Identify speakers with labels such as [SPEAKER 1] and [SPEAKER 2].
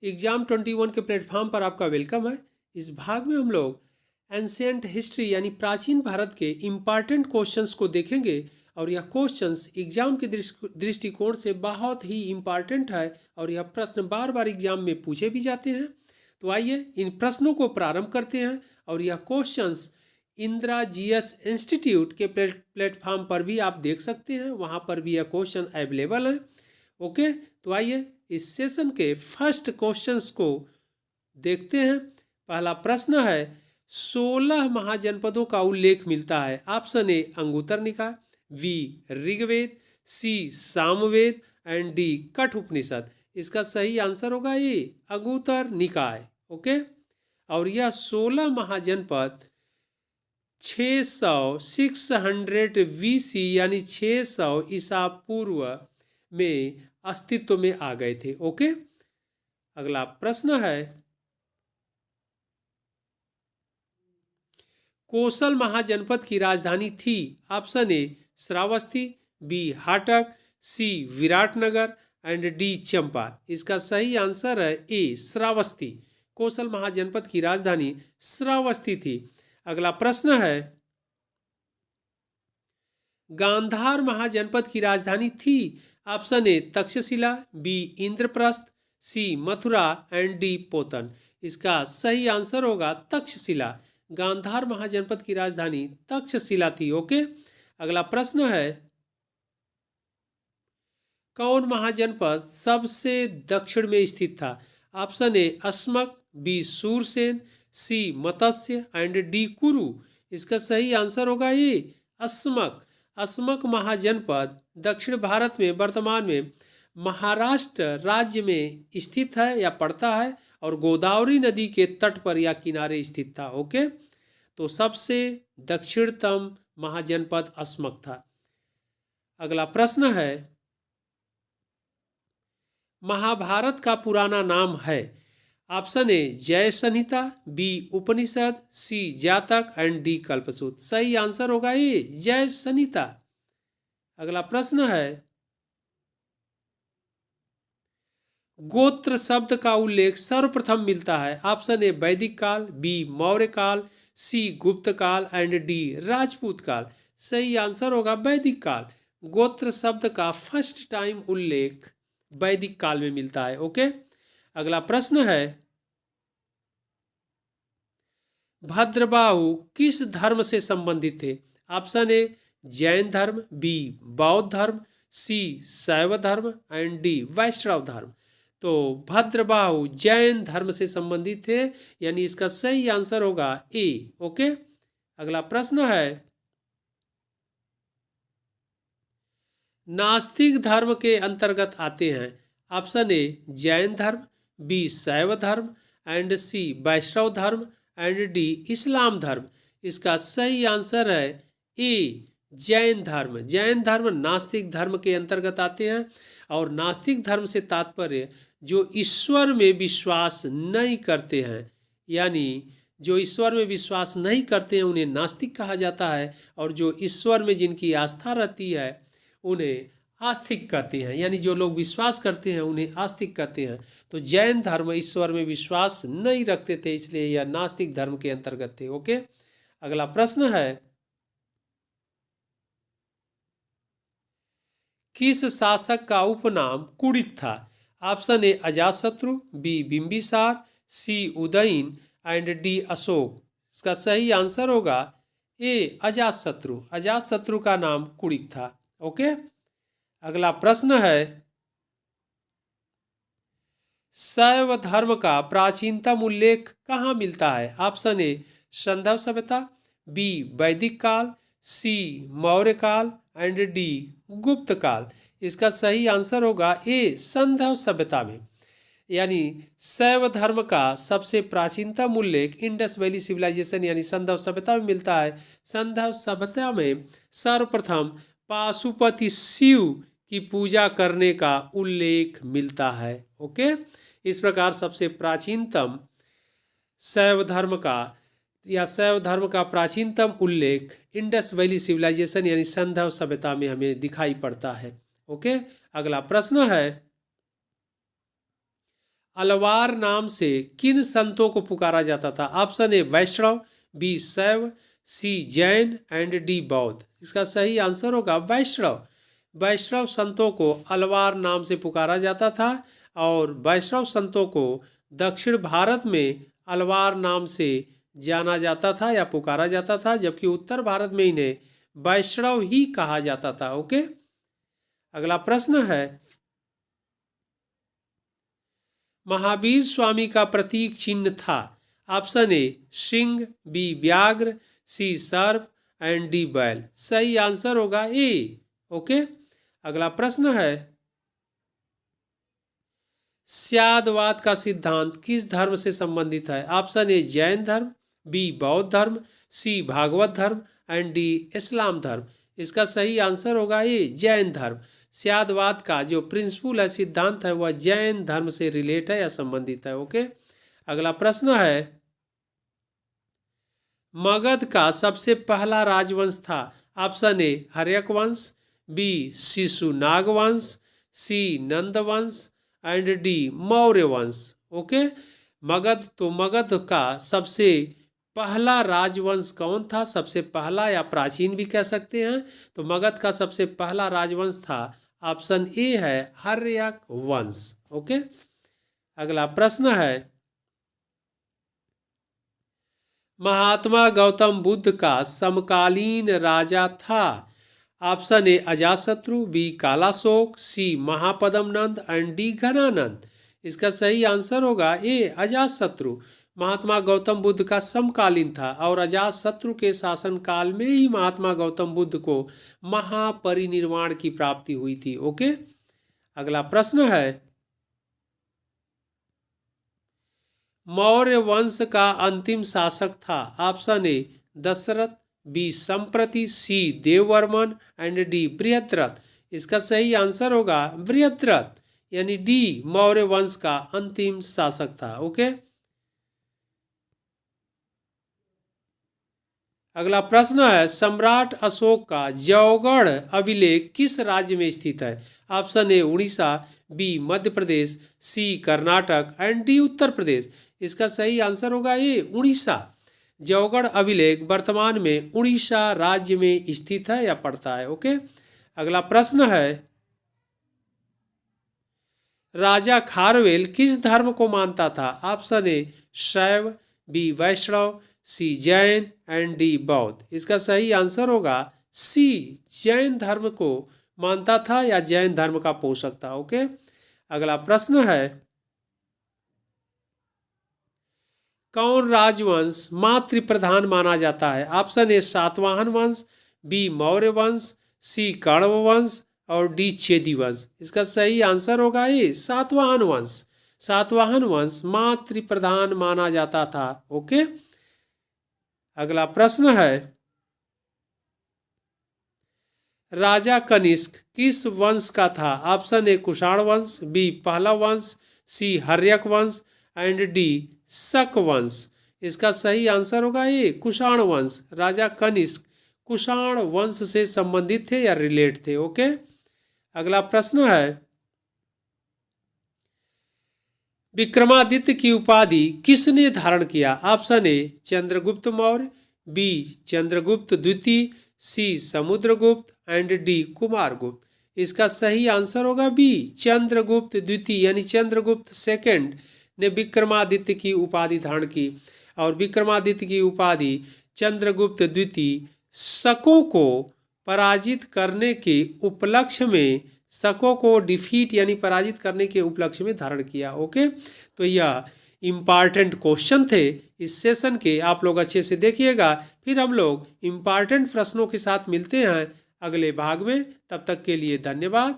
[SPEAKER 1] Exam 21 के platform पर आपका वेलकम है। इस भाग में हम लोग एंशियंट हिस्ट्री यानी प्राचीन भारत के इम्पॉर्टेंट क्वेश्चंस को देखेंगे और यह क्वेश्चंस एग्जाम के दृष्टिकोण से बहुत ही इम्पॉर्टेंट है और यह प्रश्न बार बार एग्जाम में पूछे भी जाते हैं। तो आइए इन प्रश्नों को प्रारंभ करते हैं और यह क्वेश्चंस इंदिरा जीएस इंस्टीट्यूट के प्लेटफॉर्म पर भी आप देख सकते हैं, वहाँ पर भी यह क्वेश्चन अवेलेबल है। ओके, तो आइए इस सेशन के फर्स्ट क्वेश्चंस को देखते हैं। पहला प्रश्न है, 16 महाजनपदों का उल्लेख मिलता है। Option A Anguttara Nikaya, B Rigveda, C Samaveda and D Katha Upanishad. इसका सही आंसर होगा ए अंगुत्तर निकाय। ओके, और यह 16 महाजनपद 600 BC यानी 600 ईसा पूर्व में अस्तित्व में आ गए थे। ओके, अगला प्रश्न है, कोसल महाजनपद की राजधानी थी। ऑप्शन ए श्रावस्ती, बी हाटक, सी विराटनगर एंड डी चंपा। इसका सही आंसर है ए श्रावस्ती। कोसल महाजनपद की राजधानी श्रावस्ती थी। अगला प्रश्न है, गांधार महाजनपद की राजधानी थी। Option A Takshashila, B Indraprastha, C Mathura and D Potana. इसका सही आंसर होगा तक्षशिला। गांधार महाजनपद की राजधानी तक्षशिला थी। ओके, अगला प्रश्न है, कौन महाजनपद सबसे दक्षिण में स्थित था। Option A Asmaka, B Surasena, C Matsya and D Kuru. इसका सही आंसर होगा ये अस्मक। अस्मक महाजनपद दक्षिण भारत में वर्तमान में महाराष्ट्र राज्य में स्थित है या पड़ता है और गोदावरी नदी के तट पर या किनारे स्थित था। ओके, तो सबसे दक्षिणतम महाजनपद अस्मक था। अगला प्रश्न है, महाभारत का पुराना नाम है। ऑप्शन ए जय संहिता, बी उपनिषद, सी जातक एंड डी कल्पसूत्र। सही आंसर होगा ये जय संहिता। अगला प्रश्न है, गोत्र शब्द का उल्लेख सर्वप्रथम मिलता है। ऑप्शन ए वैदिक काल, बी मौर्य काल, सी गुप्त काल एंड डी राजपूत काल। सही आंसर होगा वैदिक काल। गोत्र शब्द का फर्स्ट टाइम उल्लेख वैदिक काल में मिलता है। ओके, अगला प्रश्न है, भद्रबाहु किस धर्म से संबंधित थे। ऑप्शन ए जैन धर्म, बी बौद्ध धर्म, सी शैव धर्म एंड डी वैष्णव धर्म। तो भद्रबाहु जैन धर्म से संबंधित थे, यानी इसका सही आंसर होगा ए। ओके, अगला प्रश्न है, नास्तिक धर्म के अंतर्गत आते हैं। ऑप्शन ए जैन धर्म, बी शैव धर्म एंड सी वैष्णव धर्म एंड डी इस्लाम धर्म। इसका सही आंसर है ए जैन धर्म। जैन धर्म नास्तिक धर्म के अंतर्गत आते हैं और नास्तिक धर्म से तात्पर्य जो ईश्वर में विश्वास नहीं करते हैं, यानी जो ईश्वर में विश्वास नहीं करते हैं उन्हें नास्तिक कहा जाता है, और जो ईश्वर में जिनकी आस्था रहती है उन्हें आस्तिक कहते हैं, यानी जो लोग विश्वास करते हैं उन्हें आस्तिक कहते हैं। तो जैन धर्म ईश्वर में विश्वास नहीं रखते थे, इसलिए यह नास्तिक धर्म के अंतर्गत थे। ओके, अगला प्रश्न है, किस शासक का उपनाम कुड़ित था। Option A Ajatashatru, B Bimbisara, C Udayin and D Ashoka. इसका सही आंसर होगा ए अजातशत्रु। अजातशत्रु का नाम कुड़ित था। ओके, अगला प्रश्न है, शैव धर्म का प्राचीनतम उल्लेख कहाँ मिलता है। ऑप्शन ए संधव सभ्यता, बी वैदिक काल, सी मौर्य काल एंड डी गुप्त काल। इसका सही आंसर होगा ए संधव सभ्यता में, यानी शैव धर्म का सबसे प्राचीनतम उल्लेख इंडस वैली सिविलाइजेशन यानी संधव सभ्यता में मिलता है। संधव सभ्यता में सर्वप्रथम पाशुपति शिव की पूजा करने का उल्लेख मिलता है। ओके, इस प्रकार सबसे प्राचीनतम शैव धर्म का या शैव धर्म का प्राचीनतम उल्लेख इंडस वैली सिविलाइजेशन यानी संधव सभ्यता में हमें दिखाई पड़ता है। ओके, अगला प्रश्न है, अलवार नाम से किन संतों को पुकारा जाता था? ऑप्शन ए वैष्णव, बी शैव, सी जैन एंड डी बौद्ध। इसका सही आंसर होगा वैष्णव। वैष्णव संतों को अलवार नाम से पुकारा जाता था और वैष्णव संतों को दक्षिण भारत में अलवार नाम से जाना जाता था या पुकारा जाता था, जबकि उत्तर भारत में इन्हें वैष्णव ही कहा जाता था। ओके, अगला प्रश्न है, महावीर स्वामी का प्रतीक चिन्ह था? ऑप्शन ए सिंह, बी व्याघ्र, सी सर्प एंड डी बैल। सही आंसर होगा ए। ओके, अगला प्रश्न है, स्यादवाद का सिद्धांत किस धर्म से संबंधित है? ऑप्शन ए जैन धर्म, बी बौद्ध धर्म, सी भागवत धर्म एंड डी इस्लाम धर्म। इसका सही आंसर होगा ए जैन धर्म। स्यादवाद का जो प्रिंसिपल है, सिद्धांत है, वह जैन धर्म से रिलेट है या संबंधित है। ओके, अगला प्रश्न है, मगध का सबसे पहला राजवंश था? ऑप्शन ए हर्यक वंश, बी शिशुनाग वंश, सी नंद वंश एंड डी मौर्य वंश। ओके, मगध का सबसे पहला राजवंश कौन था? सबसे पहला या प्राचीन भी कह सकते हैं। तो मगध का सबसे पहला राजवंश था, ऑप्शन ए है हर्यक वंश। ओके, अगला प्रश्न है, महात्मा गौतम बुद्ध का समकालीन राजा था? Option A Ajatashatru, B Kalashoka, C Mahapadma Nanda and D Dhanananda. इसका सही आंसर होगा ए अजातशत्रु। महात्मा गौतम बुद्ध का समकालीन था और अजातशत्रु के शासन काल में ही महात्मा गौतम बुद्ध को महापरिनिर्वाण की प्राप्ति हुई थी। ओके, अगला प्रश्न है, मौर्य वंश का अंतिम शासक था? ऑप्शन ए दशरथ, बी संप्रति, सी देववर्मन एंड डी बृहद्रथ। इसका सही आंसर होगा बृहद्रथ, यानी डी मौर्य वंश का अंतिम शासक था। ओके, अगला प्रश्न है, सम्राट अशोक का जौगढ़ अभिलेख किस राज्य में स्थित है? Option A Orissa, B Madhya Pradesh, C Karnataka and D Uttar Pradesh. इसका सही आंसर होगा ए उड़ीसा। जौगढ़ अभिलेख वर्तमान में उड़ीसा राज्य में स्थित है या पड़ता है। ओके, अगला प्रश्न है, राजा खारवेल किस धर्म को मानता था? Option A Shaiva, B Vaishnava, C Jain and D Bauddha. इसका सही आंसर होगा सी जैन धर्म को मानता था या जैन धर्म का पोषक था। ओके, अगला प्रश्न है, कौन राजवंश मातृ प्रधान माना जाता है? ऑप्शन ए सातवाहन वंश, बी मौर्य वंश, सी कण्व वंश और डी चेदी वंश। इसका सही आंसर होगा ए सातवाहन वंश। सातवाहन वंश मातृ प्रधान माना जाता था। ओके, अगला प्रश्न है, राजा कनिष्क किस वंश का था? ऑप्शन ए कुषाण वंश, बी पहलव वंश, सी हर्यक वंश एंड डी शक वंश। इसका सही आंसर होगा ए कुषाण वंश। राजा कनिष्क कुषाण वंश से संबंधित थे या रिलेट थे। ओके, अगला प्रश्न है, विक्रमादित्य की उपाधि किसने धारण किया? Option A Chandragupta Maurya, B Chandragupta द्वितीय, C Samudragupta and D Kumaragupta. इसका सही आंसर होगा बी चंद्रगुप्त द्वितीय, यानी चंद्रगुप्त सेकंड ने विक्रमादित्य की उपाधि धारण की। और विक्रमादित्य की उपाधि चंद्रगुप्त द्वितीय शकों को पराजित करने के उपलक्ष्य में, शकों को डिफीट यानी पराजित करने के उपलक्ष्य में धारण किया। ओके, तो यह इम्पॉर्टेंट क्वेश्चन थे इस सेशन के, आप लोग अच्छे से देखिएगा। फिर हम लोग इम्पॉर्टेंट प्रश्नों के साथ मिलते हैं अगले भाग में। तब तक के लिए धन्यवाद।